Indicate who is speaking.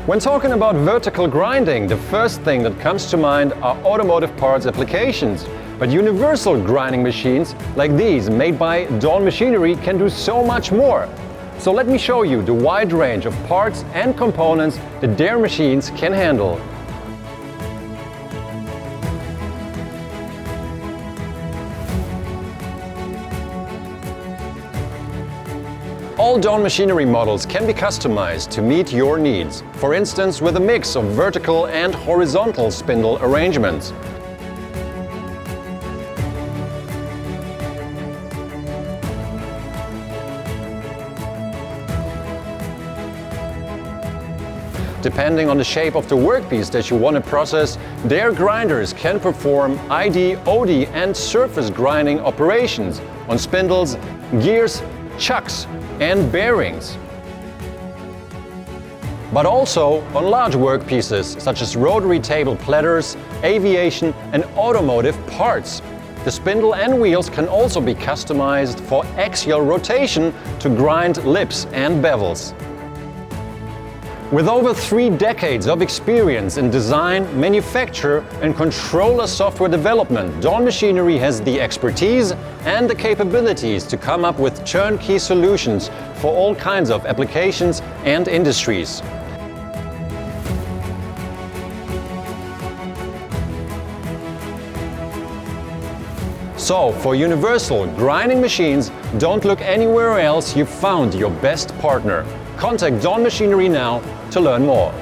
Speaker 1: When talking about vertical grinding, the first thing that comes to mind are automotive parts applications. But universal grinding machines like these made by Dawn Machinery can do so much more. So let me show you the wide range of parts and components that their machines can handle. All Dawn Machinery models can be customized to meet your needs, for instance with a mix of vertical and horizontal spindle arrangements. Depending on the shape of the workpiece that you want to process, their grinders can perform ID, OD and surface grinding operations on spindles, gears, chucks and bearings. But also on large workpieces such as rotary table platters, aviation and automotive parts. The spindle and wheels can also be customized for axial rotation to grind lips and bevels. With over 3 decades of experience in design, manufacture and controller software development, Dawn Machinery has the expertise and the capabilities to come up with turnkey solutions for all kinds of applications and industries. So, for universal grinding machines, don't look anywhere else, you've found your best partner. Contact Dawn Machinery now to learn more.